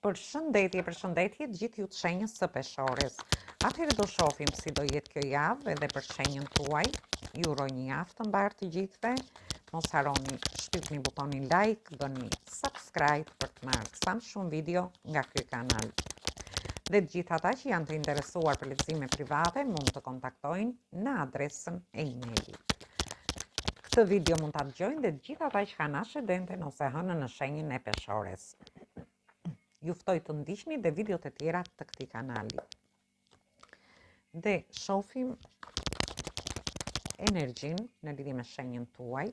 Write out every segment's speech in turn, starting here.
Përshëndetje të gjithë ju të shenjës së peshores. Atëherë do shohim si do jetë kjo javë edhe për shenjën tuaj. Ju uroj një javë të mbarë të gjithëve. Mos harroni shtypni butonin like, bëni subscribe për të marrë sa më shumë video nga ky kanal. Dhe të gjithë ata që janë të interesuar për lexime private mund të kontaktojnë në adresën e email. Këtë video mund ta dëgjojnë dhe të gjithë ata që kanë ascendenten ose hënën në shenjën e peshores. Ju ftoj të ndiqni dhe videot e tjera të këtij kanali. Dhe shohim energjinë në lidhje me shenjën tuaj.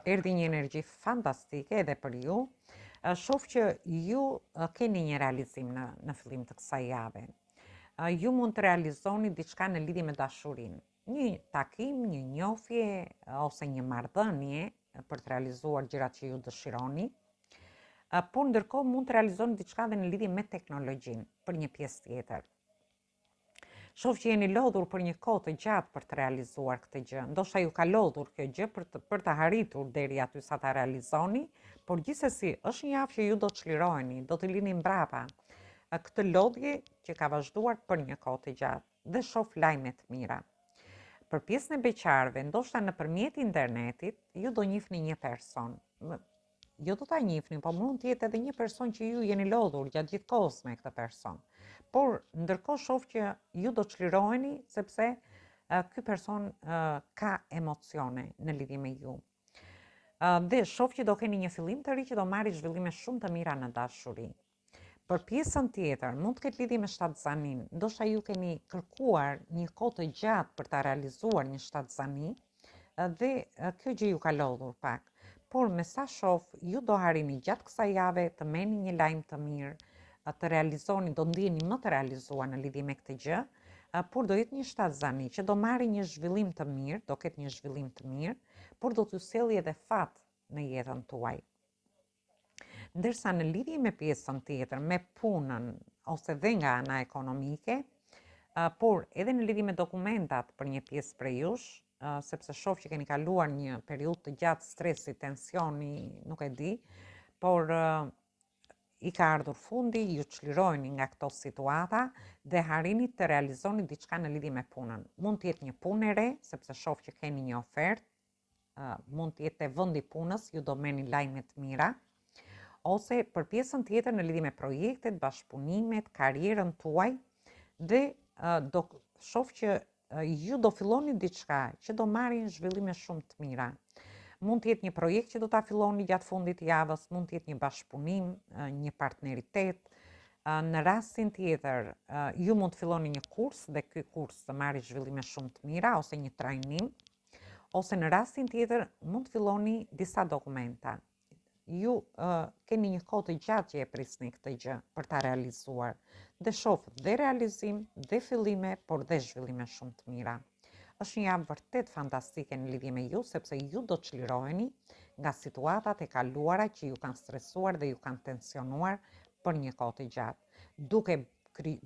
Erdhi një energji fantastike edhe për ju. Shoh që ju keni një realizim në fillim të kësaj jave. Ju mund të realizoni diçka në lidhje me dashurinë. Një takim, një njohje ose një marrëdhënie për të realizuar gjërat që ju dëshironi. Por ndërkohë mund të realizoni diçka edhe në lidhje me teknologjinë për një pjesë tjetër. Shoh që jeni lodhur për një kohë të gjatë për të realizuar këtë gjë. Ndoshta ju ka lodhur kjo gjë për të arritur deri aty sa ta realizoni, por gjithsesi është një javë që ju do të çliroheni, do të lini mbrapa këtë lodhje që ka vazhduar për një kohë të gjatë dhe shoh lajme të mira. Për pjesën e beqarëve, ndoshta nëpërmjet internetit, ju do njihni një person. Jo do ta njihni, po mund të jetë edhe një person që ju jeni lodhur gjatë gjithë kohës me këtë person. Por ndërkohë shoh që ju do çliroheni sepse ky person ka emocione në lidhje me ju. Dhe shoh që do keni një fillim të ri që do marrë zhvillime shumë të mira në dashuri. Për pjesën tjetër, mund të ketë lidhje me shtatzanin. Ndoshta ju keni kërkuar një kohë të gjatë për ta realizuar një shtatzani dhe kjo gjë ju ka lodhur pak. Por me sa shoh, ju do harrini gjatë kësaj jave të merrni një lajm të mirë, të realizoni, do ndiheni më të realizuar në lidhje me këtë gjë, por do jetë një shtatzani që do marrë një zhvillim të mirë, do ketë një zhvillim të mirë, por do t'ju sjellë edhe fat në jetën tuaj. Ndërsa në lidhje me pjesën tjetër, me punën ose dhe nga ana ekonomike, por edhe në lidhje me dokumentat për një pjesë prej jush, sepse shoh që keni kaluar një periudhë të gjatë stresi, tensioni, nuk e di, por i ka ardhur fundi, ju çliroheni nga këto situata dhe harrini të realizoni diçka në lidhje me punën. Mund të jetë një punë e re, sepse shoh që keni një ofertë, mund të jetë te vendi punës, ju do merrni lajme të mira. Ose për pjesën tjetër në lidhje me projektet, bashkëpunimet, karrierën tuaj dhe do shoh që ju do filloni diçka që do marrë zhvillime shumë të mira. Mund të jetë një projekt që do ta filloni gjatë fundit të javës, mund të jetë një bashkëpunim, një partneritet. Në rastin tjetër, ju mund të filloni një kurs dhe ky kurs të marrë zhvillime shumë të mira ose një trajnim, ose në rastin tjetër mund të filloni disa dokumenta. Ju keni një kohë të gjatë që e prisni këtë gjë për ta realizuar. Dhe shoh dhe realizim, dhe fillime, por dhe zhvillime shumë të mira. Është një javë vërtet fantastike në lidhje me ju, sepse ju do çliroheni nga situatat e kaluara që ju kanë stresuar dhe ju kanë tensionuar për një kohë të gjatë,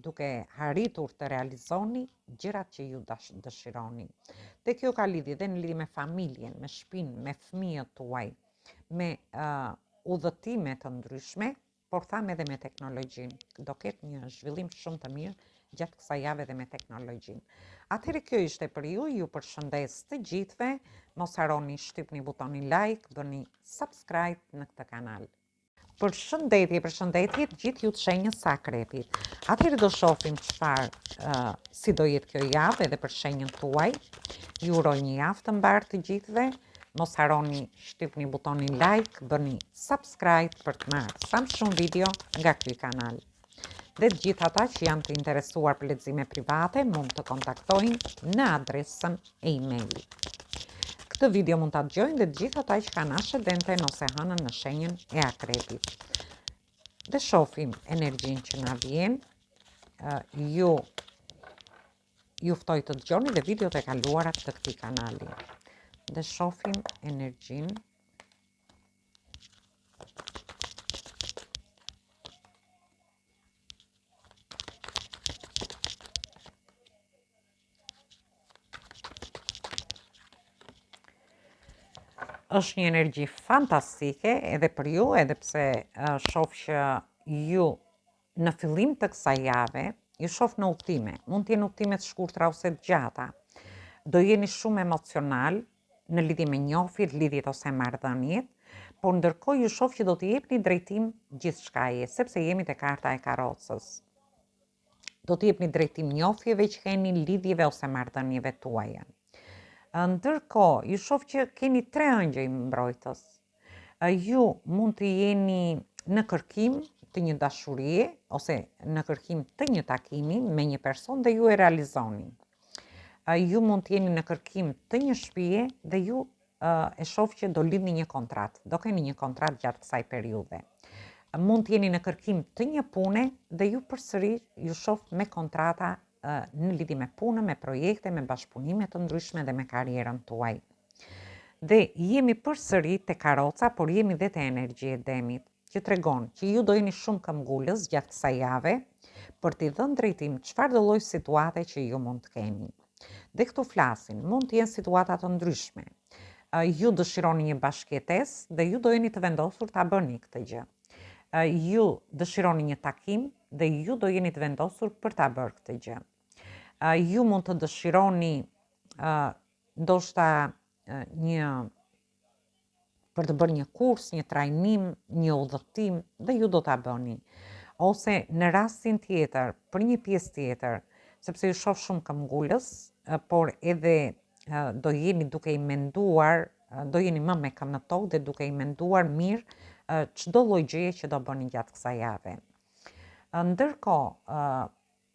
duke arritur të realizoni gjërat që ju dëshironi. Dhe kjo ka lidhje dhe në lidhje me familjen, me shtëpinë, me fëmijët tuaj, me udhëtime të ndryshme, por tham edhe me teknologjinë. Do ketë një zhvillim shumë të mirë gjatë kësaj jave edhe me teknologjinë. Atëherë kjo ishte për ju përshëndes të gjithëve, mos harroni shtypni butonin like, bëni subscribe në këtë kanal. Përshëndetje të gjithë ju të shenjës së Akrepit. Atëherë do shohim si do jetë kjo javë edhe për shenjën tuaj. Ju uroj një javë të mbarë të gjithëve. Mos harroni shtypni butonin like, bëni subscribe për të marrë sa më shumë video nga ky kanal. Dhe të gjithë ata që janë të interesuar për lexime private mund të kontaktojnë në adresën e email. Këtë video mund ta dëgjojnë dhe të gjithë ata që kanë ascendenten ose hënën në shenjën e Akrepit. Dhe shohim energjinë që na vjen. Ju ftoj të dëgjoni dhe videot e kaluara të këtij kanali. Dhe shohim energjinë. është një energji fantastike edhe për ju, edhe pse shoh që ju në fillim të kësaj jave ju shoh në udhëtime. Mund të jenë udhëtime të shkurtra ose të gjata. Do jeni shumë emocional në lidhje me njohjet, lidhjet ose marrëdhëniet, por ndërkohë ju shoh që do të jepni drejtim gjithçkaje, sepse jemi te karta e karrocës. Do të jepni drejtim njohjeve që keni, lidhjeve ose marrëdhënieve tuaja. Ndërkohë, ju shoh që keni 3 ëngjëj mbrojtës. Ju mund të jeni në kërkim të një dashurie ose në kërkim të një takimi me një person dhe ju e realizoni. Ju mund të jeni në kërkim të një shtëpie dhe ju e shoh që do lidhni një kontratë. Do keni një kontratë gjatë kësaj periudhe. Mund të jeni në kërkim të një pune dhe ju përsëri ju shoh me kontrata në lidhje me punën, me projekte, me bashkëpunime të ndryshme dhe me karrierën tuaj. Dhe jemi përsëri te karroca, por jemi dhe te energjia e demit, që tregon që ju do jeni shumë këmbgulës gjatë kësaj jave për t'i dhënë drejtim çfarë do lloj situate që ju mund të keni. Dhe këtu flasin, mund të jenë situata të ndryshme. Ju dëshironi një bashkëjetesë dhe ju do jeni të vendosur ta bëni këtë gjë. Ju dëshironi një takim dhe ju do jeni të vendosur për ta bërë këtë gjë. Ju mund të dëshironi ndoshta për të bërë një kurs, një trajnim, një udhëtim dhe ju do ta bëni. Ose në rastin tjetër, për një pjesë tjetër, sepse ju shoh shumë këmbgulës, por edhe do jeni duke i menduar, do jeni më me këmbë në tokë dhe duke i menduar mirë çdo lloj gjëje që do bëni gjatë kësaj jave. Ndërkohë,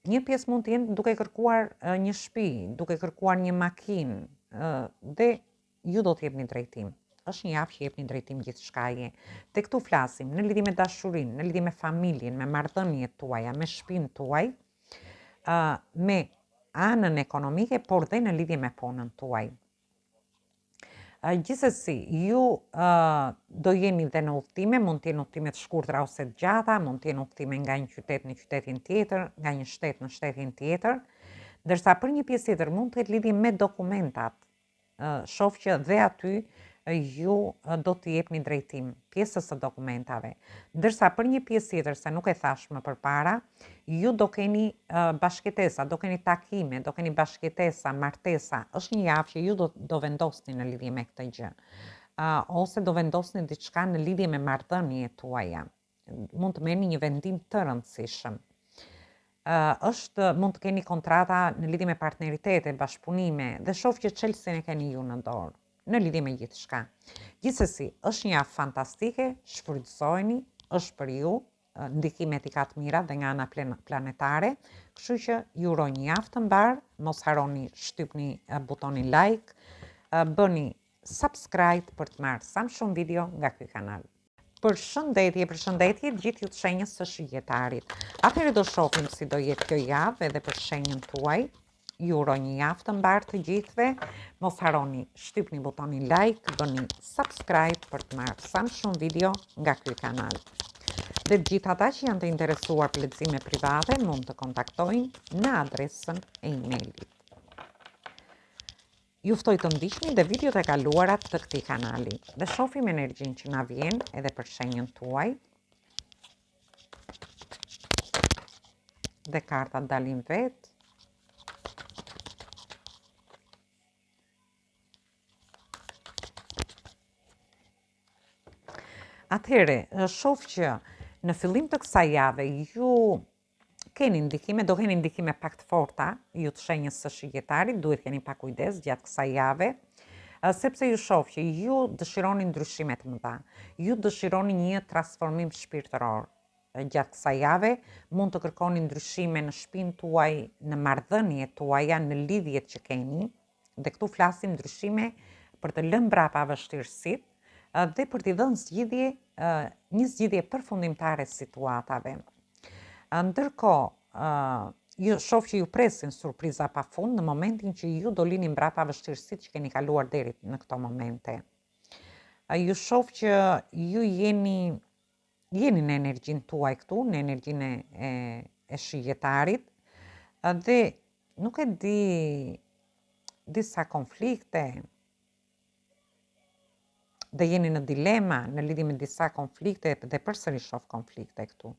një pjesë mund të jenë duke kërkuar një shtëpi, duke kërkuar një makinë dhe ju do të jepni drejtim. Është një javë që jepni drejtim gjithçkaje. Te këtu flasim në lidhje me dashurinë, në lidhje me familjen, me marrëdhëniet tuaja, me shtëpinë tuaj, me anën ekonomike, por dhe në lidhje me punën tuaj. Gjithsesi, ju do jeni dhe në udhëtime, mund të jenë udhëtime të shkurtra ose të gjata, mund të jenë udhëtime nga një qytet në qytetin tjetër, nga një shtet në shtetin tjetër, ndërsa për një pjesë tjetër mund të ketë lidhje me dokumentat. Shoh që dhe aty ju do të jepni drejtim pjesës së dokumentave. Ndërsa për një pjesë tjetër, se nuk e thash më përpara, ju do keni bashkëtesa, do keni takime, do keni bashkëtesa, martesa. Është një javë që ju do vendosni në lidhje me këtë gjë. Ose do vendosni diçka në lidhje me marrëdhëniet tuaja. Mund të merrni një vendim të rëndësishëm. Mund të keni kontrata në lidhje me partneritete, bashkëpunime dhe shoh që çelësin e keni ju në dorë, në lidhje me gjithçka. Gjithsesi, është një javë fantastike, shfrytëzojeni, është për ju, ndikimet i ka të mira dhe nga ana planetare, kështu që ju uroj një javë të mbar, mos harroni shtypni butonin like, bëni subscribe për të marrë sa më shumë video nga ky kanal. Përshëndetje gjithë ju të shenjës së Shijetarit. Atëherë do shohim si do jetë kjo javë edhe për shenjën tuaj. Ju uroj një javë të mbar të gjithëve. Mos harroni shtypni butonin like, bëni subscribe për të marrë sa më shumë video nga ky kanal. Dhe të gjithë ata që janë të interesuar për lexime private mund të kontaktojnë në adresën e emailit. Ju ftoj të ndiqni dhe videot e kaluarat të këtij kanali. Dhe shohim energjinë që na vjen edhe për shenjën tuaj. Dhe kartat dalin vetë. Atëherë, shoh që në fillim të kësaj jave ju keni ndikime, do keni ndikime pak të forta, ju të shenjës së Shijetarit, duhet keni pak kujdes gjatë kësaj jave, sepse ju shoh që ju dëshironi ndryshime të mëdha, ju dëshironi një transformim shpirtëror. Gjatë kësaj jave mund të kërkoni ndryshime në shtëpinë tuaj, në marrëdhëniet tuaja, në lidhjet që keni, dhe këtu flasim ndryshime për të lënë mbrapa vështirësitë dhe për t'i dhënë një zgjidhje përfundimtare situatave. Ndërkohë, ju shoh që ju presin surpriza pafund në momentin që ju do lini mbrapa vështirësitë që keni kaluar deri në këto momente. Ju shoh që ju jeni në energjinë tuaj këtu, në energjinë e Shijetarit, dhe nuk e di disa konflikte dhe jeni në dilema në lidhje me disa konflikte dhe përsëri shoh konflikte këtu.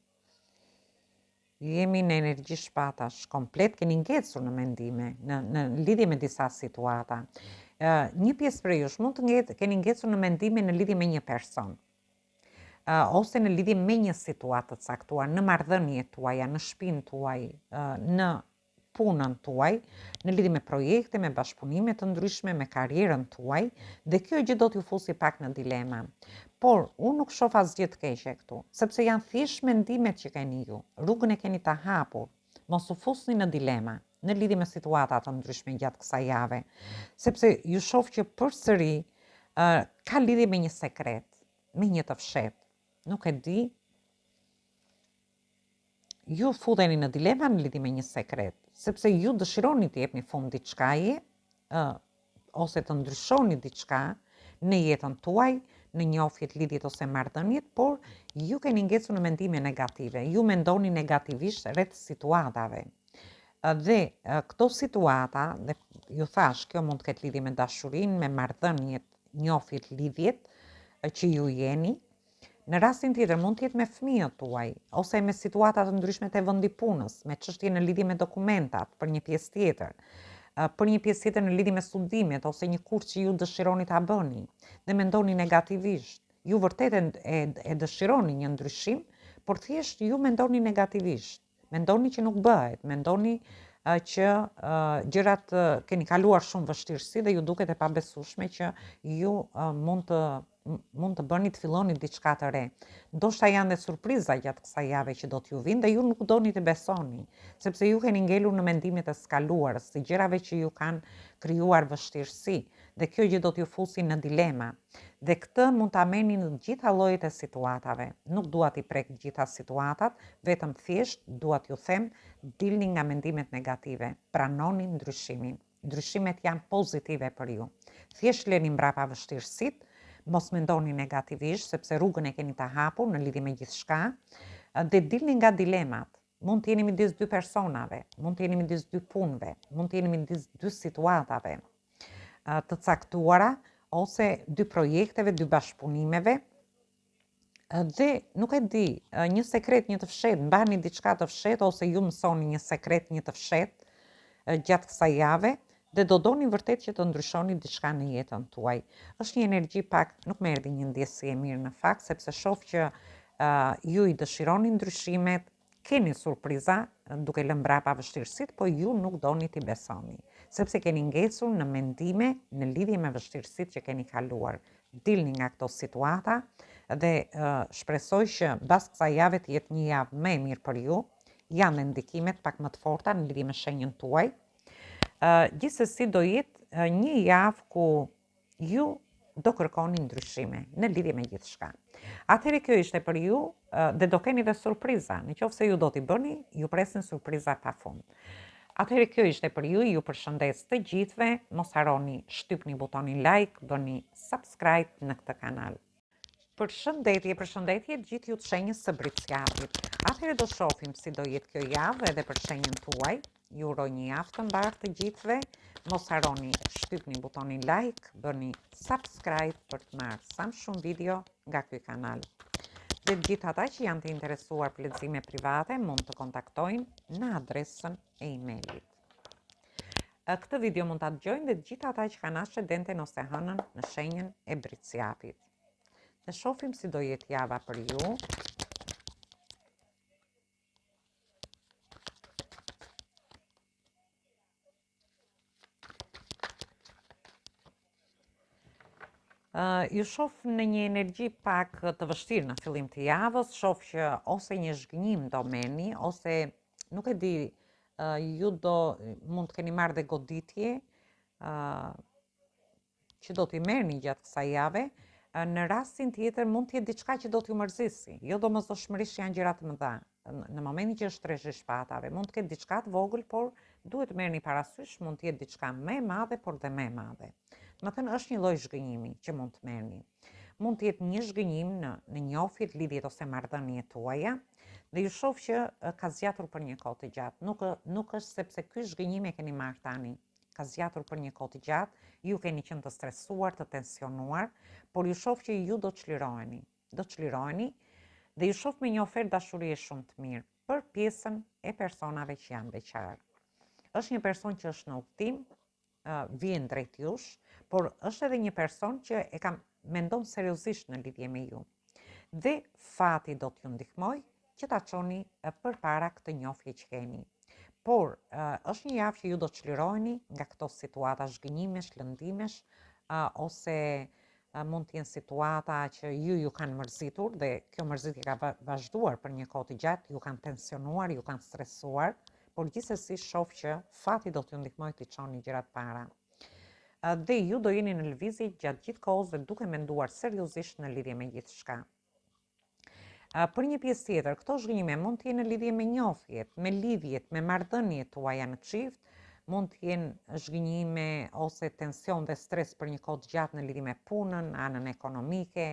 Jemi në energji shpatash, komplet keni ngecur në mendime, në lidhje me disa situata. Një pjesë për jush mund të keni ngecur në mendime në lidhje me një person, ose në lidhje me një situatë të caktuar, në marrëdhëniet tuaja, në shtëpinë tuaj, në punën tuaj, në lidhje me projekte, me bashkëpunime të ndryshme, me karrierën tuaj, dhe kjo gjë do t'ju fusi pak në dilema. Por unë nuk shoh asgjë të keqe këtu, sepse janë thjesht mendimet që keni ju. Rrugën e keni ta hapur. Mos u fusni në dilema në lidhje me situata të ndryshme gjatë kësaj jave, sepse ju shoh që përsëri ka lidhje me një sekret, me një të fshetë. Nuk e di, ju futeni në dilema në lidhje me një sekret, sepse ju dëshironi të jepni fund diçkaje, ose të ndryshoni diçka në jetën tuaj, në njohjet, lidhjet ose marrëdhëniet, por ju keni ngecur në mendime negative, ju mendoni negativisht rreth situatave. Dhe këto situata, dhe ju thash, kjo mund të ketë lidhje me dashurinë, me marrëdhëniet, njohjet, lidhjet që ju jeni. Në rastin tjetër mund të jetë me fëmijët tuaj, ose me situata të ndryshme të vendi punës, me çështje në lidhje me dokumentat për një pjesë tjetër, për një pjesë tjetër në lidhje me studimet ose një kurs që ju dëshironi ta bëni dhe mendoni negativisht. Ju vërtet e dëshironi një ndryshim, por thjesht ju mendoni negativisht. Mendoni që nuk bëhet, mendoni që gjërat keni kaluar shumë vështirësi dhe ju duket e pabesueshme që ju mund të bëni të filloni diçka të re. Ndoshta janë dhe surpriza gjatë kësaj jave që do t'ju vinë dhe ju nuk doni të besoni, sepse ju keni ngelur në mendimet e skaluarës, të gjërave që ju kanë krijuar vështirësi, dhe kjo gjë do t'ju fusi në dilema. Dhe këtë mund ta merrni në gjitha llojet e situatave. Nuk dua t'i prek gjitha situatat, vetëm thjesht dua t'ju them, dilni nga mendimet negative, pranoni ndryshimin. Ndryshimet janë pozitive për ju. Thjesht leni mbrapa vështirësitë, mos mendoni negativisht, sepse rrugën e keni ta hapur në lidhje me gjithçka, dhe dilni nga dilemat. Mund të jeni midis dy personave, mund të jeni midis dy punëve, mund të jeni midis dy situatave të caktuara, ose dy projekteve, dy bashkëpunimeve, dhe nuk e di, një sekret, një të fshetë, mbani diçka të fshetë, ose ju mësoni një sekret, një të fshetë gjatë kësaj jave, dhe do doni vërtet që të ndryshoni diçka në jetën tuaj. Është një energji pak, nuk më erdhi një ndjesi e mirë në fakt, sepse shoh që ju i dëshironi ndryshimet, keni surpriza duke lënë mbrapa vështirësitë, po ju nuk doni t'i besoni, sepse keni ngecur në mendime në lidhje me vështirësitë që keni kaluar. Dilni nga këto situata dhe shpresoj që mbas kësaj jave të jetë një javë më e mirë për ju. Janë ndikimet pak më të forta në lidhje me shenjën tuaj. Gjithsesi do jetë një javë ku ju do kërkoni ndryshime në lidhje me gjithçka. Atëherë kjo ishte për ju dhe do keni dhe surpriza. Nëse ju do t'i bëni, ju presin surpriza pafund. Atëherë kjo ishte për ju përshëndes të gjithëve, mos harroni shtypni butonin like, bëni subscribe në këtë kanal. Përshëndetje gjithë ju të shenjës së Britsjapit. Atëherë do shohim si do jetë kjo javë edhe për shenjën tuaj. Ju uroj një javë të mbarë të gjithëve. Mos harroni shtypni butonin like, bëni subscribe për të marrë sa më shumë video nga ky kanal. Dhe gjithë ata që janë të interesuar për lexiime private mund të kontaktojnë në adresën e emailit. Këtë video mund ta dëgjojnë dhe gjithë ata që kanë ascendenten ose hënën në shenjën e Britsjapit. Ne shohim si do jetë java për ju. Ju shoh në një energji pak të vështirë në fillim të javës, shoh që ose një zhgënjim do merrni, ose nuk e di, ju mund të keni marrë dhe goditje që do t'i merrni gjatë kësaj jave. Në rastin tjetër mund të jetë diçka që do t'ju mërzisi. Jo domosdoshmërisht janë gjëra të mëdha. Në momentin që është treshi shpatave, mund të ketë diçka të vogël, por duhet të merrni parasysh, mund të jetë diçka më e madhe, por dhe më e madhe. Do të thënë është një lloj zhgënjimi që mund të merrni. Mund të jetë një zhgënjim në njohjet, lidhjet ose marrëdhëniet tuaja, dhe ju shoh që ka zgjatur për një kohë të gjatë. Nuk është sepse ky zhgënjim e keni marrë tani. ka zgjatur për një kohë të gjatë, ju keni qenë të stresuar, të tensionuar, por ju shoh që ju do çliroheni. Do çliroheni dhe ju shoh me një ofertë dashurie shumë të mirë për pjesën e personave që janë beqar. Është një person që është në udhtim, vjen drejt jush, por është edhe një person që mendon seriozisht në lidhje me ju. Dhe fati do t'ju ndihmoj që ta çoni përpara këtë njohje që keni. Por është një javë që ju do të çliroheni nga këto situata zhgënjimesh, lëndimesh, ose mund të jenë situata që ju kanë mërzitur dhe kjo mërzitje ka vazhduar për një kohë të gjatë, ju kanë tensionuar, ju kanë stresuar, por gjithsesi shoh që fati do t'ju ndihmojë të çoni gjërat para. Dhe ju do jeni në lëvizje gjatë gjithë kohës dhe duke menduar seriozisht në lidhje me gjithçka. Për një pjesë tjetër, këto zhgënjime mund të jenë në lidhje me njohjet, me lidhjet, me marrëdhëniet tuaja në çift, mund të jenë zhgënjime ose tension dhe stres për një kohë të gjatë në lidhje me punën, anën ekonomike,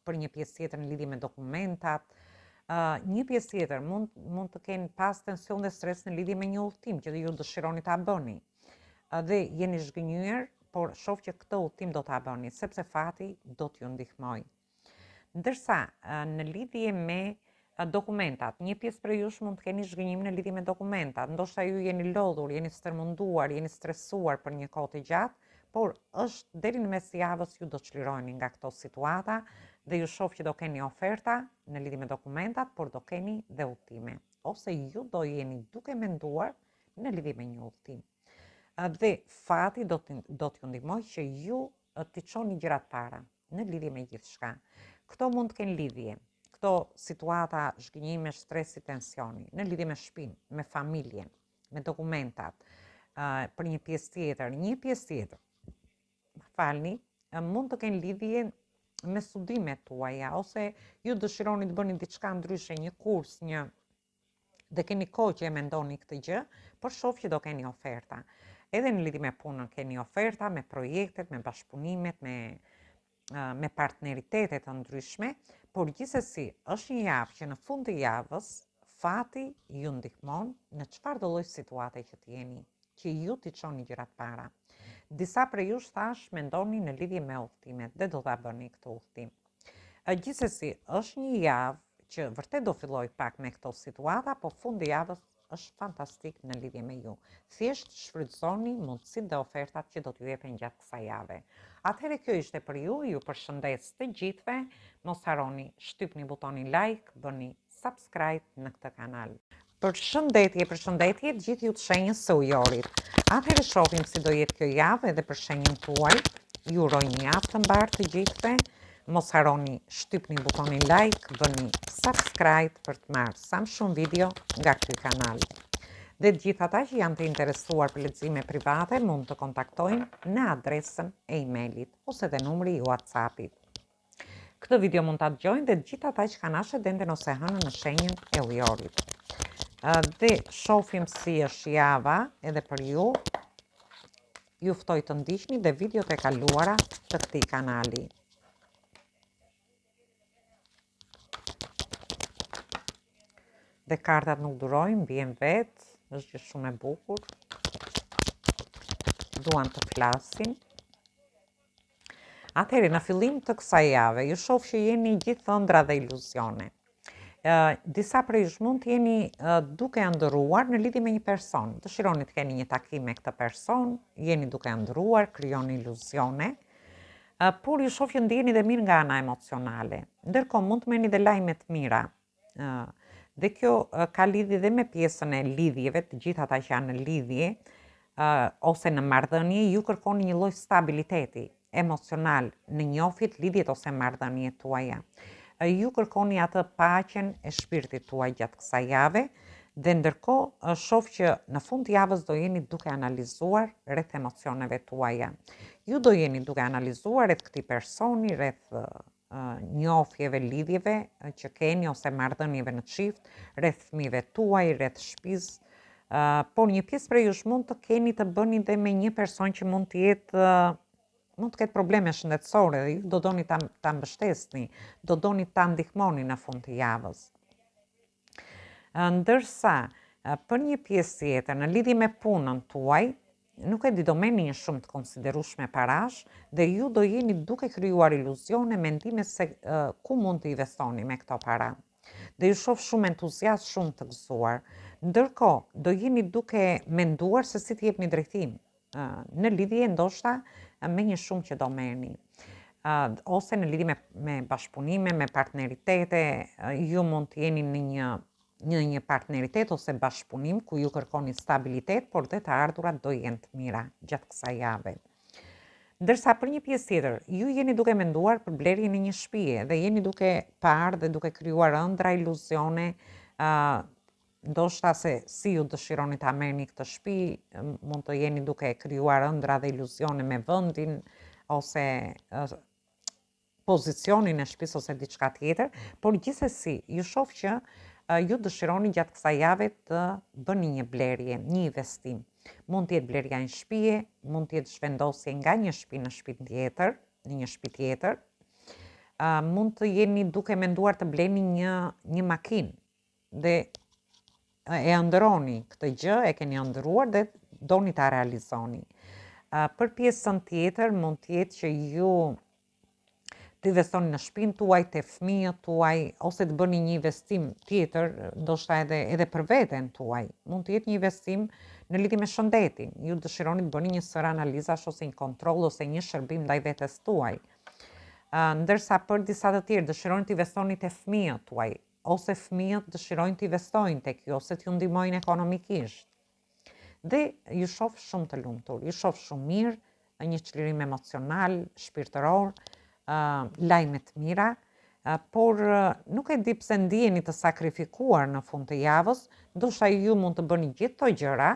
për një pjesë tjetër në lidhje me dokumentat. Një pjesë tjetër mund të kenë pas tension dhe stres në lidhje me një udhtim që ju dëshironi ta bëni. Dhe jeni zhgënjur, por shoh që këtë udhtim do ta bëni sepse fati do t'ju ndihmojë. Ndërsa në lidhje me dokumentat, një pjesë për jush mund të keni zhgënjim në lidhje me dokumentat, ndoshta ju jeni lodhur, jeni stërmunduar, jeni stresuar për një kohë të gjatë, por është deri në mes javës ju do çliroheni nga këto situata dhe ju shoh që do keni oferta në lidhje me dokumentat, por do keni dhe udhime, ose ju do jeni duke menduar në lidhje me një udhtim. Dhe fati do t'ju ndihmojë që ju të çoni gjërat para në lidhje me gjithçka. Këto mund të kenë lidhje, këto situata zhgënjime, stresi, tensioni, në lidhje me shtëpinë, me familjen, me dokumentat, për një pjesë tjetër, mund të kenë lidhje me studimet tuaja, ose ju dëshironi të bëni diçka ndryshe, një kurs, dhe keni kohë që e mendoni këtë gjë, por shoh që do keni oferta. Edhe në lidhje me punën keni oferta, me projektet, me bashkëpunimet, me partneritetet të ndryshme, por gjithsesi është një javë që në fund të javës fati ju ndihmon në çfarë do lloj situate që të jeni, që ju t'i çoni gjërat para. Disa prej jush thash mendoni në lidhje me udhtimet dhe do ta bëni këtë udhtim. Gjithsesi është një javë që vërtet do filloj pak me këto situata, por fundi i javës është fantastik në lidhje me ju. Thjesht shfrytëzoni mundësitë dhe ofertat që do t'ju jepen gjatë kësaj jave. Atëherë kjo ishte për ju përshëndes të gjithëve, mos harroni shtypni butonin like, bëni subscribe në këtë kanal. Përshëndetje të gjithë ju të shenjës së Ujorit. Atëherë shohim si do jetë kjo javë edhe për shenjën tuaj. Ju uroj një javë të mbarë të gjithëve. Mos harroni shtypni butonin like, bëni subscribe për të marrë sa më shumë video nga ky kanal. Dhe gjithë ata që janë të interesuar për lexime private mund të kontaktojnë në adresën e emailit ose dhe numri i WhatsAppit. Këtë video mund ta dëgjojnë dhe gjithë ata që kanë ashe denden ose hënën në shenjën e Ujorit. Dhe shohim si është java edhe për ju. Ju ftoj të ndiqni dhe videot e kaluara të këtij kanali. Dhe kartat nuk durojnë, bien vetë, është gjë shumë e bukur. Duan të flasin. Atëherë, në fillim të kësaj jave, ju shoh që jeni gjithë ëndra dhe iluzione. Disa prej jush mund të jeni duke ëndërruar në lidhje me një person. Dëshironi të keni një takim me këtë person, jeni duke ëndërruar, krijoni iluzione, por ju shoh që ndjeni dhe mirë nga ana emocionale. Ndërkohë mund të merrni dhe lajme të mira. Dhe kjo ka lidhje dhe me pjesën e lidhjeve, të gjithë ata që janë në lidhje ose në marrëdhënie, ju kërkoni një lloj stabiliteti emocional në njohjet, lidhjet ose marrëdhëniet tuaja. Ju kërkoni atë paqen e shpirtit tuaj gjatë kësaj jave dhe ndërkohë shoh që në fund të javës do jeni duke analizuar rreth emocioneve tuaja. Ju do jeni duke analizuar rreth këtij personi, rreth njohjeve, lidhjeve që keni ose marrëdhënieve në çift, rreth fëmijëve tuaj, rreth shtëpisë, por një pjesë prej jush mund të keni të bëni dhe me një person që mund të ketë probleme shëndetësore dhe ju do doni ta mbështesni, do doni ta ndihmoni në fund të javës. Ndërsa për një pjesë tjetër në lidhje me punën tuaj, nuk e di, do merrni një shumë të konsiderueshme parash dhe ju do jeni duke krijuar iluzione, mendime se ku mund të investoni me këto para. Dhe ju shoh shumë entuziast, shumë të gëzuar. Ndërkohë, do jeni duke menduar se si të jepni drejtim në lidhje ndoshta me një shumë që do merrni. Ose në lidhje me bashkëpunime, me partneritete, ju mund të jeni në një partneritet ose bashkëpunim ku ju kërkoni stabilitet, por dhe të ardhurat do jenë të mira gjatë kësaj jave. Ndërsa për një pjesë tjetër, ju jeni duke menduar për blerjen e një shtëpie dhe jeni duke parë dhe duke krijuar ëndra, iluzione, ndoshta se si ju dëshironi ta merrni këtë shtëpi, mund të jeni duke krijuar ëndra dhe iluzione me vendin ose pozicionin e shtëpisë ose diçka tjetër, por gjithsesi ju shoh që ju dëshironi gjatë kësaj jave të bëni një blerje, një investim. Mund të jetë blerja një shtëpie, mund të jetë zhvendosje nga një shtëpi në shtëpi tjetër, në një shtëpi tjetër. Mund të jeni duke menduar të bleni një makinë dhe e ëndrroni këtë gjë, e keni ëndrruar dhe doni ta realizoni. Për pjesën tjetër mund të jetë që ju të investoni në shtëpinë tuaj, te fëmijët tuaj, ose të bëni një investim tjetër, ndoshta edhe për veten tuaj. Mund të jetë një investim në lidhje me shëndetin. Ju dëshironi të bëni një sër analizash ose një kontroll ose një shërbim ndaj vetes tuaj. Ndërsa për disa të tjerë dëshironi të investoni te fëmijët tuaj, ose fëmijët dëshirojnë të investojnë tek ju ose t'ju ndihmojnë ekonomikisht. Dhe ju shoh shumë të lumtur, ju shoh shumë mirë, një çlirim emocional, shpirtëror, lajme të mira, por nuk e di pse ndiheni të sakrifikuar në fund të javës, ndoshta ju mund të bëni gjithë këto gjëra,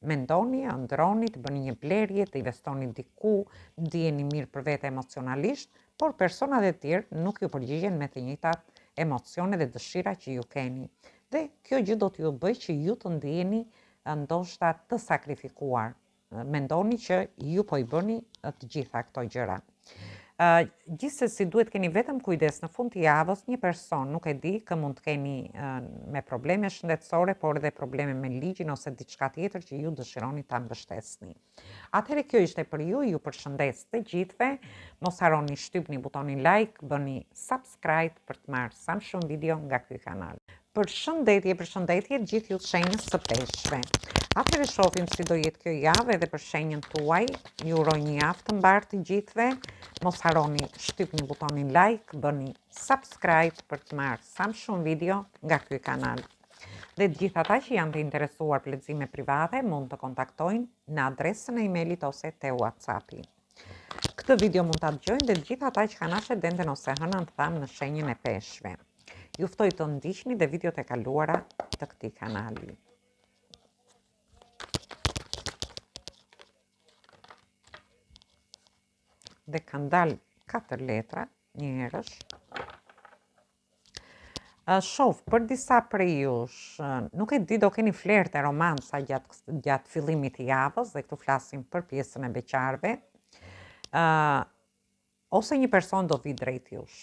mendoni, ëndrroni, të bëni një blerje, të investoni diku, ndiheni mirë për vete emocionalisht, por personat e tjerë nuk ju përgjigjen me të njëjtat emocione dhe dëshira që ju keni. Dhe kjo gjë do t'ju bëjë që ju të ndiheni ndoshta të sakrifikuar. Mendoni që ju po i bëni të gjitha këto gjëra. Gjithsesi duhet keni vetëm kujdes në fund të javës, një person, nuk e di, kë mund të keni me probleme shëndetësore, por edhe probleme me ligjin ose diçka tjetër që ju dëshironi ta mbështesni. Atëherë kjo ishte për ju përshëndes të gjithëve, mos harroni shtypni butonin like, bëni subscribe për të marrë sa më shumë video nga ky kanal. Përshëndetje gjithë ju të shenjës së peshqve. Atëherë shohim si do jetë kjo javë edhe për shenjën tuaj. Ju uroj një javë të mbarë të gjithëve. Mos harroni shtypni butonin like, bëni subscribe për të marrë sa më shumë video nga ky kanal. Dhe të gjithë ata që janë të interesuar për lexime private mund të kontaktojnë në adresën e emailit ose te WhatsAppi. Këtë video mund ta dëgjojnë dhe të gjithë ata që kanë ashe denten ose hënën të thamë në shenjën e peshqve. Ju ftoj të ndiqni dhe videot e kaluara të këtij kanali. Dhe kanë dalë 4 letra, një herësh. Shoh, për disa prej jush, nuk e di, do keni flerte, romanca gjatë fillimit të javës, dhe këtu flasim për pjesën e beqarve, ose një person do vi drejt jush.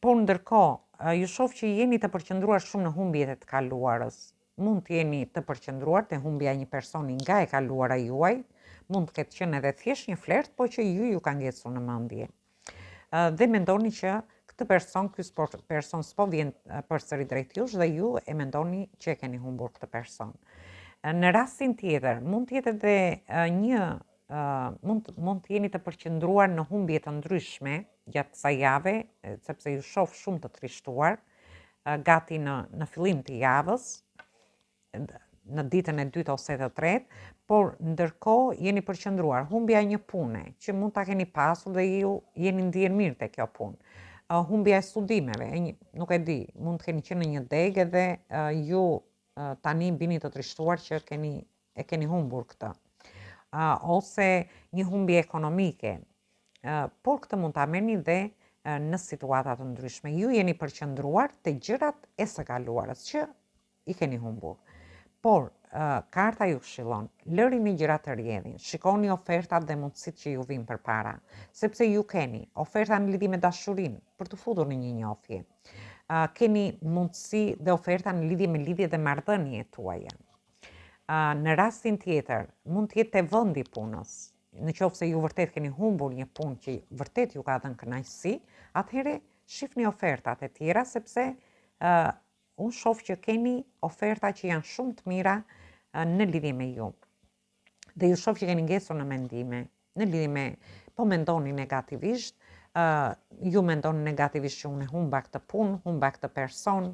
Por ndërkohë, ju shoh që jeni të përqendruar shumë në humbjet e të kaluarës. Mund të jeni të përqendruar te humbja e një personi nga e kaluara juaj, mund të ketë qenë edhe thjesht një flert, po që ju ka ngjecur në mendje. Dhe mendoni që ky person s'po vjen përsëri drejt jush dhe ju e mendoni që e keni humbur këtë person. Në rastin tjetër, mund të jetë edhe mund të jeni të përqendruar në humbje të ndryshme gjatë kësaj jave, sepse ju shoh shumë të trishtuar, gati në fillim të javës, në ditën e dytë ose të tretë, por ndërkohë jeni përqendruar, humbja e një pune, që mund ta keni pasur dhe ju jeni ndihen mirë te kjo punë. Humbja e studimeve, nuk e di, mund të keni qenë në një degë dhe ju tani bini të trishtuar që e keni humbur këtë. Ose një humbje ekonomike, por këtë mund ta merrni dhe në situata të ndryshme. Ju jeni përqendruar te gjërat e së kaluarës që i keni humbur. Por karta ju këshillon, lërini gjërat të rrjedhin, shikoni ofertat dhe mundësitë që ju vijnë përpara, sepse ju keni oferta në lidhje me dashurinë për të futur në një njohje. Keni mundësi dhe oferta në lidhje me lidhjet dhe marrëdhëniet tuaja. Në rastin tjetër, mund të jetë te vendi i punës. Në qoftë se ju vërtet keni humbur një punë që vërtet ju ka dhënë kënaqësi, atëherë shihni ofertat e tjera sepse unë shoh që keni oferta që janë shumë të mira në lidhje me ju. Dhe ju shoh që keni ngesur në mendime, në lidhje me po mendoni negativisht, ju mendoni negativisht që unë humba këtë punë, humba këtë person,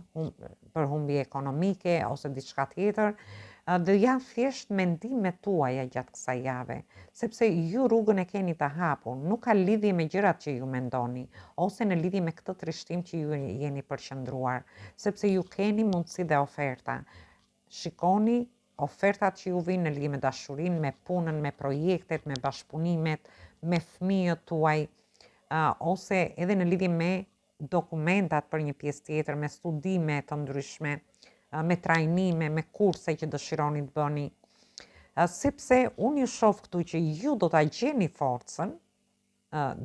për humbje ekonomike ose diçka tjetër. Dhe janë thjesht mendimet tuaja gjatë kësaj jave, sepse ju rrugën e keni të hapur, nuk ka lidhje me gjërat që ju mendoni, ose në lidhje me këtë trishtim që ju jeni përqendruar, sepse ju keni mundësi dhe oferta. Shikoni ofertat që ju vinë në lidhje me dashurinë, me punën, me projektet, me bashkëpunimet, me fëmijët tuaj, ose edhe në lidhje me dokumentat për një pjesë tjetër, me studime të ndryshme, me trajnime, me kurse që dëshironi të bëni, sepse unë ju shoh këtu që ju do ta gjeni forcën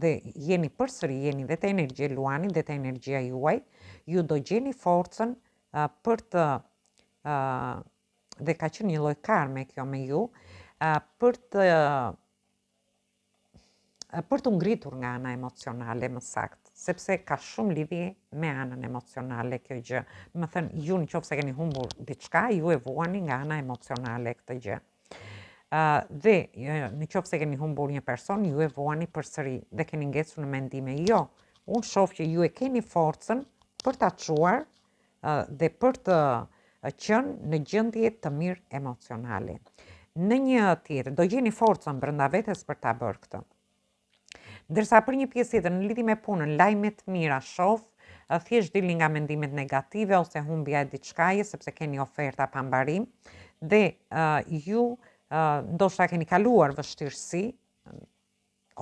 dhe jeni përsëri jeni dhe te energjia luani dhe te energjia juaj, ju do gjeni forcën për të dhe ka qenë një lloj karme kjo me ju, për të ngritur nga ana emocionale më saktë, sepse ka shumë lidhje me anën emocionale kjo gjë. Do të thënë, ju nëse keni humbur diçka, ju e vuani nga ana emocionale këtë gjë. Dhe nëse keni humbur një person, ju e vuani përsëri dhe keni ngesur në mendime. Jo, unë shoh që ju e keni forcën për ta çuar dhe për të qenë në gjendje të mirë emocionale. Në një tjetër, do gjeni forcën brenda vetes për ta bërë këtë. Ndërsa për një pjesë tjetër në lidhje me punën, lajme të mira shoh, thjesht dilni nga mendimet negative ose humbja e diçkaje sepse keni oferta pa mbarim dhe ju ndoshta keni kaluar vështirësi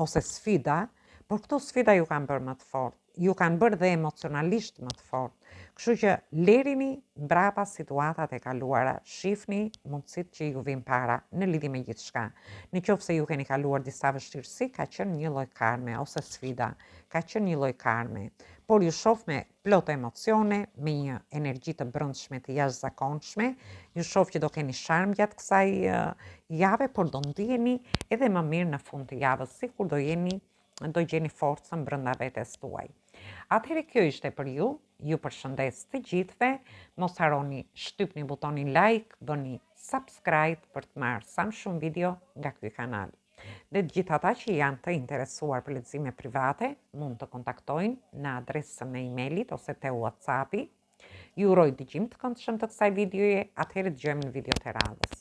ose sfida, por këto sfida ju kanë bërë më të fortë, ju kanë bërë dhe emocionalisht më të fortë. Kështu që lerini mbrapa situatat e kaluara, shihni mundësitë që ju vijnë para në lidhje me gjithçka. Nëse ju keni kaluar disa vështirësi, ka qenë një lloj karme ose sfida, ka qenë një lloj karme. Por ju shoh me plot emocione, me një energji të brendshme të jashtëzakonshme, ju shoh që do keni sharm gjatë kësaj jave, por do ndiheni edhe më mirë në fund të javës, sikur do gjeni forcën brenda vetes tuaj. Atëherë kjo ishte për ju përshëndes të gjithëve, mos harroni shtypni butonin like, bëni subscribe për të marrë sa më shumë video nga ky kanal. Dhe të gjithë ata që janë të interesuar për lexime private, mund të kontaktojnë në adresën e emailit ose te WhatsAppi. Ju uroj dëgjim të këndshëm të kësaj videoje, atëherë dëgjojmë në video të radhës.